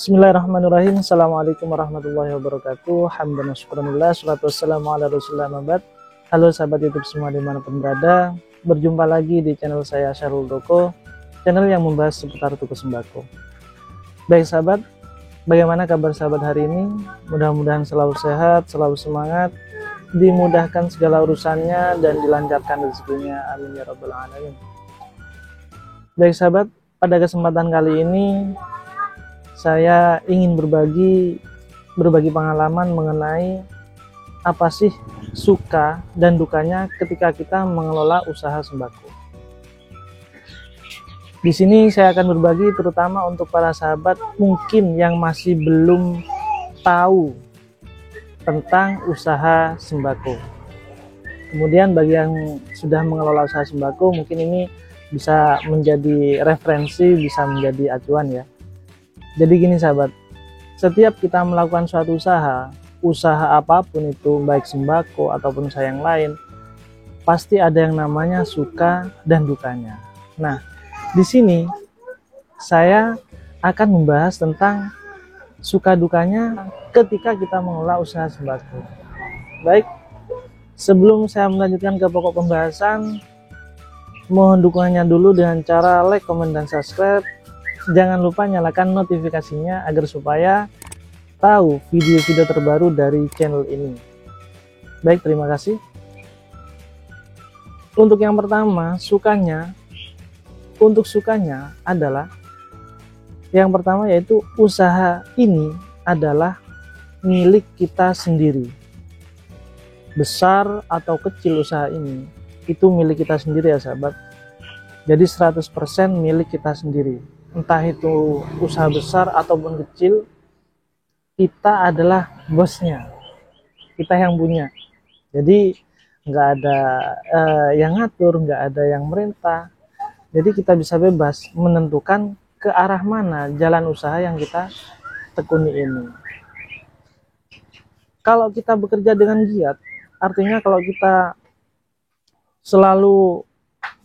Bismillahirrahmanirrahim. Assalamualaikum warahmatullahi wabarakatuh. Hamdan wa syukurillah, salatu wassalamu ala rasulillah mabad. Halo sahabat YouTube semua dimanapun berada. Berjumpa lagi di channel saya Syahrul Doko, channel yang membahas seputar toko sembako. Baik sahabat, bagaimana kabar sahabat hari ini? Mudah-mudahan selalu sehat, selalu semangat, dimudahkan segala urusannya dan dilancarkan rezekinya. Amin ya rabbal alamin. Baik sahabat, pada kesempatan kali ini saya ingin berbagi pengalaman mengenai apa sih suka dan dukanya ketika kita mengelola usaha sembako. Di sini saya akan berbagi terutama untuk para sahabat mungkin yang masih belum tahu tentang usaha sembako. Kemudian bagi yang sudah mengelola usaha sembako, mungkin ini bisa menjadi referensi, bisa menjadi acuan ya. Jadi gini sahabat, setiap kita melakukan suatu usaha apapun itu, baik sembako ataupun usaha yang lain, pasti ada yang namanya suka dan dukanya. Nah, di sini saya akan membahas tentang suka dukanya ketika kita mengelola usaha sembako. Baik, sebelum saya melanjutkan ke pokok pembahasan, mohon dukungannya dulu dengan cara like, komen, dan subscribe. Jangan lupa nyalakan notifikasinya agar supaya tahu video-video terbaru dari channel ini. Baik, terima kasih. Untuk yang pertama, sukanya adalah yang pertama yaitu usaha ini adalah milik kita sendiri. Besar atau kecil usaha ini, itu milik kita sendiri ya sahabat. Jadi 100% milik kita sendiri. Entah itu usaha besar ataupun kecil, kita adalah bosnya, kita yang punya. Jadi nggak ada yang ngatur, nggak ada yang merintah. Jadi kita bisa bebas menentukan ke arah mana jalan usaha yang kita tekuni ini. Kalau kita bekerja dengan giat, artinya kalau kita selalu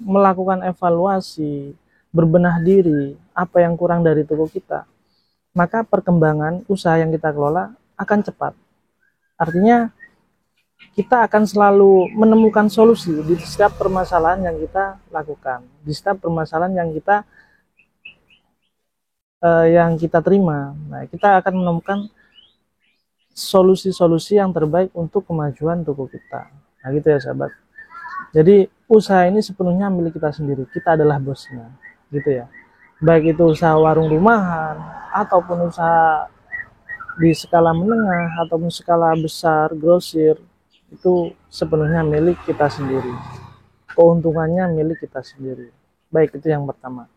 melakukan evaluasi, berbenah diri, apa yang kurang dari toko kita, maka perkembangan usaha yang kita kelola akan cepat. Artinya kita akan selalu menemukan solusi di setiap permasalahan yang kita lakukan, di setiap permasalahan yang kita terima. Nah, kita akan menemukan solusi-solusi yang terbaik untuk kemajuan toko kita. Nah, gitu ya sahabat. Jadi usaha ini sepenuhnya milik kita sendiri, kita adalah bosnya, gitu ya. Baik itu usaha warung rumahan ataupun usaha di skala menengah ataupun skala besar grosir, itu sepenuhnya milik kita sendiri, keuntungannya milik kita sendiri. Baik, itu yang pertama.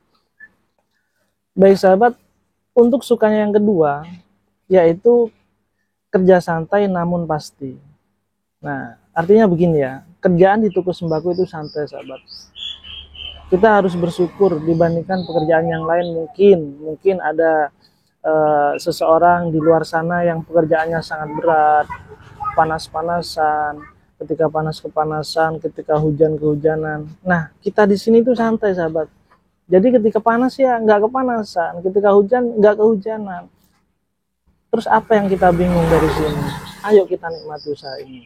Baik sahabat, untuk sukanya yang kedua yaitu kerja santai namun pasti. Nah, artinya begini ya, kerjaan di toko sembako itu santai sahabat. Kita harus bersyukur dibandingkan pekerjaan yang lain. Mungkin ada seseorang di luar sana yang pekerjaannya sangat berat, panas-panasan, ketika panas kepanasan, ketika hujan kehujanan. Nah, kita di sini tuh santai sahabat. Jadi ketika panas ya nggak kepanasan, ketika hujan nggak kehujanan. Terus apa yang kita bingung dari sini? Ayo kita nikmati usaha ini.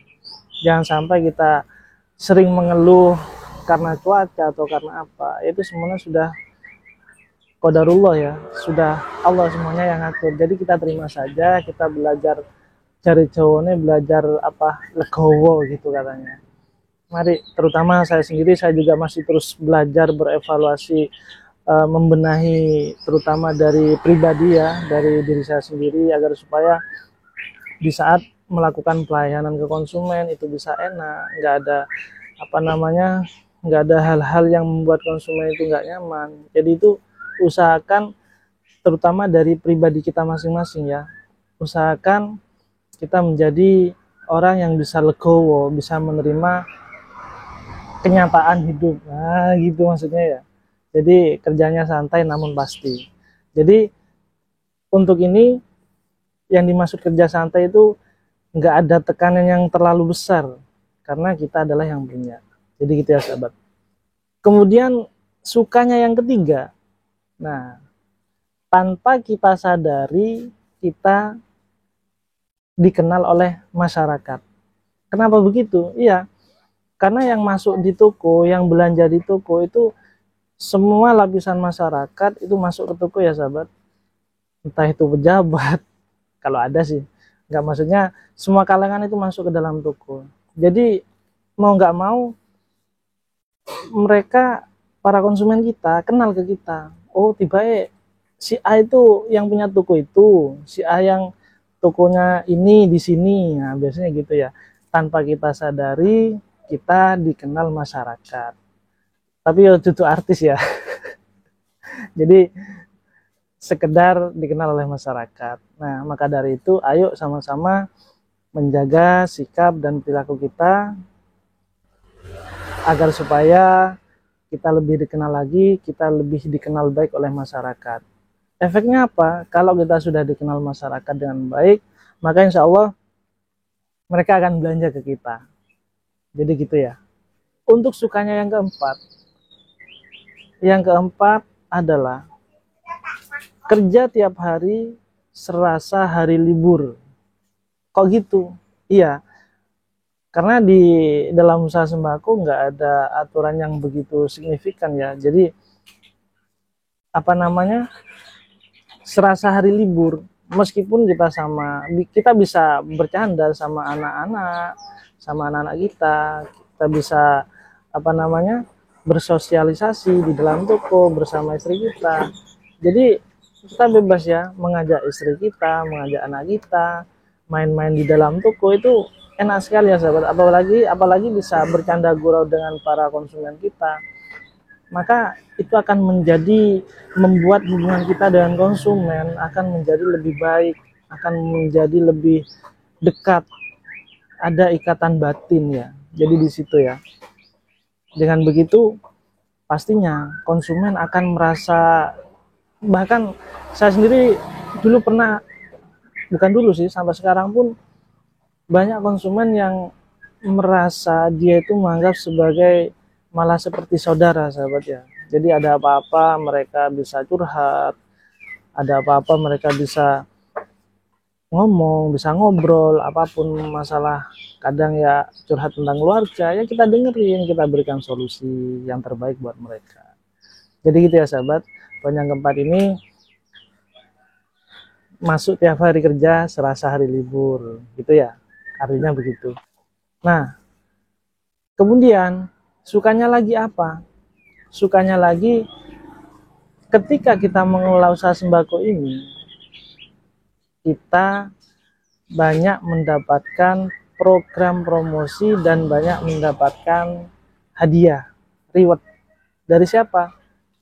Jangan sampai kita sering mengeluh karena cuaca atau karena apa. Itu semuanya sudah qadarullah ya, sudah Allah semuanya yang ngatur. Jadi kita terima saja, kita belajar cari cowoknya, belajar apa legowo gitu katanya. Mari, terutama saya sendiri, saya juga masih terus belajar, berevaluasi, membenahi terutama dari pribadi ya, dari diri saya sendiri, agar supaya di saat melakukan pelayanan ke konsumen itu bisa enak, nggak ada nggak ada hal-hal yang membuat konsumen itu nggak nyaman. Jadi itu usahakan terutama dari pribadi kita masing-masing ya, usahakan kita menjadi orang yang bisa legowo, bisa menerima kenyataan hidup. Nah gitu maksudnya ya. Jadi kerjanya santai namun pasti. Jadi untuk ini yang dimaksud kerja santai itu nggak ada tekanan yang terlalu besar, karena kita adalah yang punya. Jadi gitu ya sahabat. Kemudian sukanya yang ketiga, nah tanpa kita sadari kita dikenal oleh masyarakat. Kenapa begitu? Iya, karena yang masuk di toko, yang belanja di toko itu semua lapisan masyarakat itu masuk ke toko ya sahabat. Entah itu pejabat, kalau ada sih. Nggak, maksudnya semua kalangan itu masuk ke dalam toko. Jadi mau nggak mau mereka, para konsumen kita, kenal ke kita. Oh, tiba si A itu yang punya toko itu, si A yang tokonya ini di sini. Nah, biasanya gitu ya. Tanpa kita sadari, kita dikenal masyarakat. Tapi ya itu artis ya. Jadi sekedar dikenal oleh masyarakat. Nah, maka dari itu ayo sama-sama menjaga sikap dan perilaku kita agar supaya kita lebih dikenal lagi, kita lebih dikenal baik oleh masyarakat. Efeknya apa? Kalau kita sudah dikenal masyarakat dengan baik, maka insya Allah mereka akan belanja ke kita. Jadi gitu ya. Untuk sukanya yang keempat adalah kerja tiap hari serasa hari libur. Kok gitu? Iya, karena di dalam usaha sembako nggak ada aturan yang begitu signifikan ya. Jadi apa namanya, serasa hari libur. Meskipun kita bisa bercanda sama anak-anak kita bisa apa namanya, bersosialisasi di dalam toko bersama istri kita. Jadi kita bebas ya mengajak istri kita, mengajak anak kita main-main di dalam toko, itu enak sekali ya sahabat. Apalagi bisa bercanda gurau dengan para konsumen kita, maka itu akan membuat hubungan kita dengan konsumen akan menjadi lebih baik, akan menjadi lebih dekat, ada ikatan batin ya. Jadi di situ ya, dengan begitu pastinya konsumen akan merasa, bahkan saya sendiri dulu pernah, bukan dulu sih, sampai sekarang pun banyak konsumen yang merasa dia itu menganggap sebagai malah seperti saudara sahabat ya. Jadi ada apa-apa mereka bisa curhat, ada apa-apa mereka bisa ngomong, bisa ngobrol, apapun masalah, kadang ya curhat tentang keluarga, ya kita dengerin, kita berikan solusi yang terbaik buat mereka. Jadi gitu ya sahabat. Poin yang keempat ini, masuk tiap hari kerja serasa hari libur, gitu ya, artinya begitu. Nah, kemudian sukanya lagi apa? Sukanya lagi ketika kita mengelola usaha sembako ini, kita banyak mendapatkan program promosi dan banyak mendapatkan hadiah, reward. Dari siapa?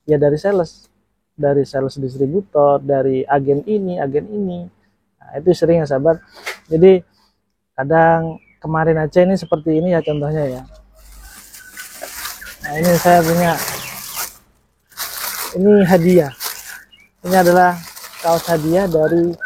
Ya dari sales distributor, dari agen ini. Nah, itu sering ya sahabat. Jadi kadang kemarin aja ini seperti ini ya contohnya ya. Nah, ini saya punya, ini hadiah. Ini adalah kaos hadiah dari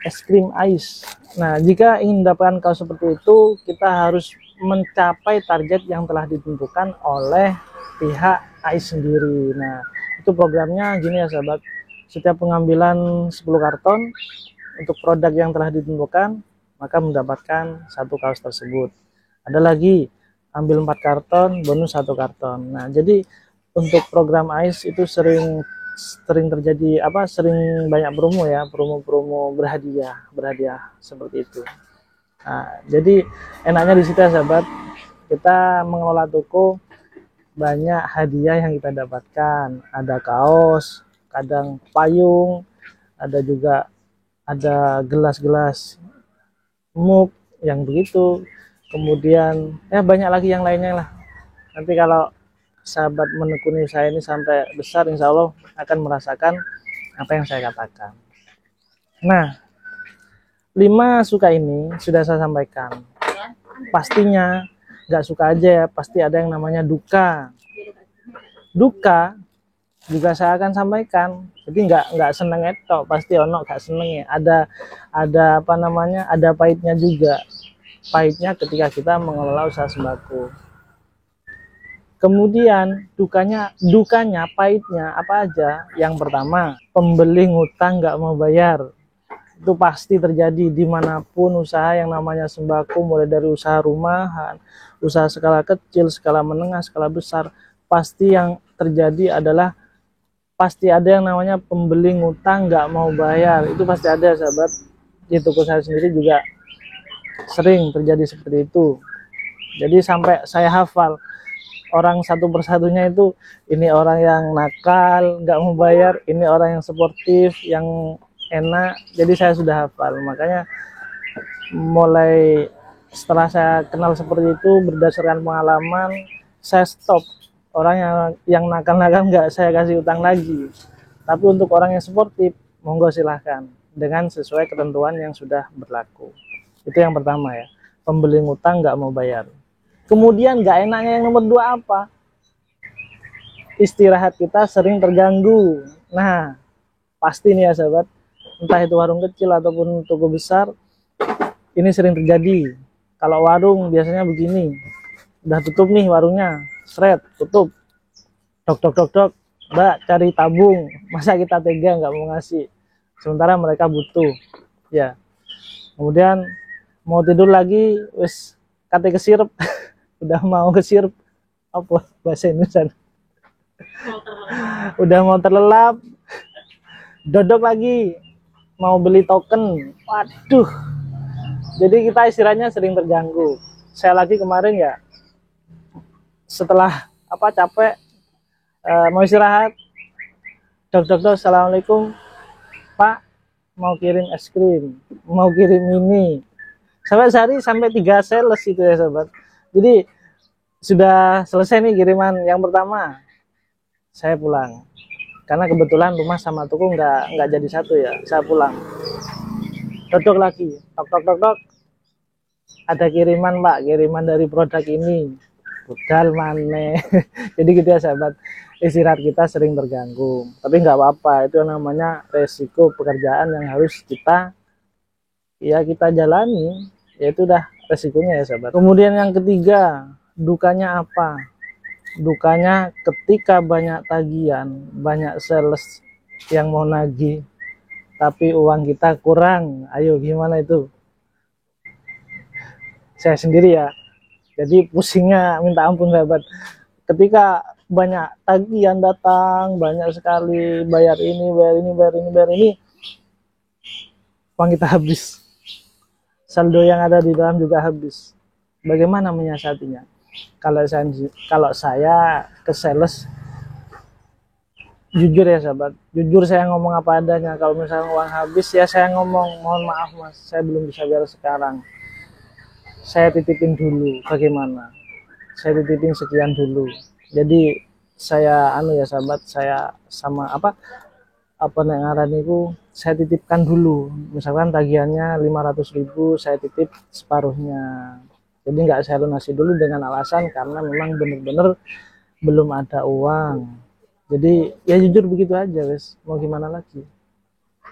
es krim Ais. Nah, jika ingin mendapatkan kaos seperti itu, kita harus mencapai target yang telah ditentukan oleh pihak Ais sendiri. Nah, itu programnya gini ya sahabat. Setiap pengambilan 10 karton untuk produk yang telah ditentukan, maka mendapatkan satu kaos tersebut. Ada lagi, ambil 4 karton bonus 1 karton. Nah, jadi untuk program Ais itu sering terjadi sering banyak promo berhadiah seperti itu. Nah, jadi enaknya di situ ya sahabat, kita mengelola toko banyak hadiah yang kita dapatkan. Ada kaos, kadang payung, ada gelas-gelas mug yang begitu. Kemudian ya banyak lagi yang lainnya lah. Nanti kalau sahabat menekuni usaha ini sampai besar, insya Allah akan merasakan apa yang saya katakan. Nah, 5 suka ini sudah saya sampaikan. Pastinya nggak suka aja ya, pasti ada yang namanya duka. Duka juga saya akan sampaikan. Jadi nggak seneng itu, pasti ono nggak seneng ya. Ada ada pahitnya juga. Pahitnya ketika kita mengelola usaha sembako. Kemudian dukanya, pahitnya apa aja? Yang pertama, pembeli ngutang nggak mau bayar. Itu pasti terjadi dimanapun usaha yang namanya sembako, mulai dari usaha rumahan, usaha skala kecil, skala menengah, skala besar. Pasti yang terjadi adalah pasti ada yang namanya pembeli ngutang nggak mau bayar. Itu pasti ada, sahabat. Di toko saya sendiri juga sering terjadi seperti itu. Jadi sampai saya hafal orang satu persatunya itu, ini orang yang nakal nggak mau bayar, ini orang yang sportif yang enak. Jadi saya sudah hafal. Makanya mulai setelah saya kenal seperti itu, berdasarkan pengalaman, saya stop. Orang yang nakal-nakal nggak saya kasih utang lagi. Tapi untuk orang yang sportif, monggo silahkan dengan sesuai ketentuan yang sudah berlaku. Itu yang pertama ya, pembeli ngutang nggak mau bayar. Kemudian nggak enaknya yang nomor dua apa? Istirahat kita sering terganggu. Nah, pasti nih ya sahabat, entah itu warung kecil ataupun toko besar, ini sering terjadi. Kalau warung biasanya begini, udah tutup nih warungnya, seret, tutup. Dok, dok, dok, dok, Mbak cari tabung, masa kita tega nggak mau ngasih? Sementara mereka butuh, ya. Kemudian mau tidur lagi, wes kate kesirep. Udah mau kesirep, apa bahasa Indonesia, udah mau terlelap, dodok lagi, mau beli token, waduh. Jadi kita istilahnya sering terganggu. Saya lagi kemarin ya, setelah capek, mau istirahat, dok, assalamualaikum Pak, mau kirim es krim, mau kirim ini, sampai sehari sampai 3 sales itu ya sahabat. Jadi sudah selesai nih kiriman yang pertama, saya pulang karena kebetulan rumah sama toko nggak jadi satu ya. Saya pulang, dodok lagi, tok, ada kiriman Pak, kiriman dari produk ini, budal maneh. Jadi gitu ya sahabat, istirahat kita sering terganggu, tapi nggak apa-apa, itu namanya resiko pekerjaan yang harus kita jalani, yaitu udah resikonya ya sahabat. Kemudian yang ketiga, dukanya apa? Dukanya ketika banyak tagihan, banyak sales yang mau nagih, tapi uang kita kurang. Ayo gimana itu? Saya sendiri ya, jadi pusingnya minta ampun sahabat. Ketika banyak tagihan datang, banyak sekali, bayar ini, uang kita habis. Saldo yang ada di dalam juga habis. Bagaimana menyiasatinya? Kalau saya ke sales, jujur ya sahabat, jujur saya ngomong apa adanya. Kalau misalnya uang habis ya saya ngomong, mohon maaf mas, saya belum bisa bayar sekarang, saya titipin dulu. Bagaimana? Saya titipin sekian dulu. Jadi saya ya sahabat, saya sama ngaran itu saya titipkan dulu. Misalkan tagihannya 500.000, saya titip separuhnya. Jadi nggak saya lunasi dulu dengan alasan karena memang benar-benar belum ada uang. Jadi ya jujur begitu aja wes, mau gimana lagi.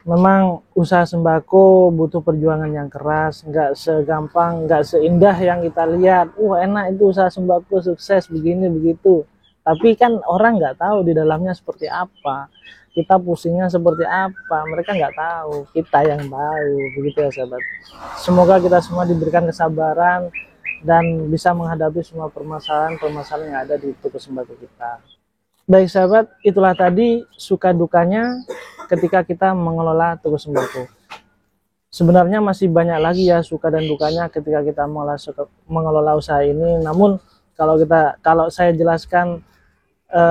Memang usaha sembako butuh perjuangan yang keras, nggak segampang, nggak seindah yang kita lihat. Enak itu usaha sembako, sukses begini begitu. Tapi kan orang nggak tahu di dalamnya seperti apa, kita pusingnya seperti apa, mereka nggak tahu, kita yang tahu. Begitu ya sahabat. Semoga kita semua diberikan kesabaran dan bisa menghadapi semua permasalahan yang ada di toko sembako kita. Baik sahabat, itulah tadi suka dukanya ketika kita mengelola toko sembako. Sebenarnya masih banyak lagi ya suka dan dukanya ketika kita mengelola usaha ini. Namun kalau saya jelaskan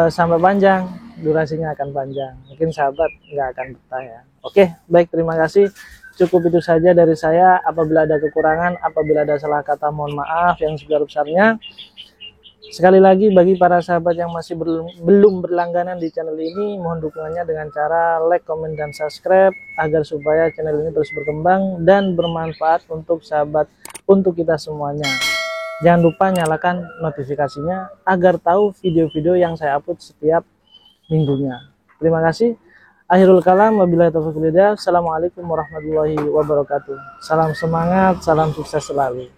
sampai panjang, durasinya akan panjang. Mungkin sahabat nggak akan betah ya. Oke, baik, terima kasih. Cukup itu saja dari saya. Apabila ada kekurangan, apabila ada salah kata, mohon maaf yang sebesar-besarnya. Sekali lagi, bagi para sahabat yang masih belum berlangganan di channel ini, mohon dukungannya dengan cara like, komen, dan subscribe agar supaya channel ini terus berkembang dan bermanfaat untuk sahabat, untuk kita semuanya. Jangan lupa nyalakan notifikasinya agar tahu video-video yang saya upload setiap minggunya. Terima kasih. Akhirul kalam, wabillahi taufiq wal hidayah. Assalamualaikum warahmatullahi wabarakatuh. Salam semangat, salam sukses selalu.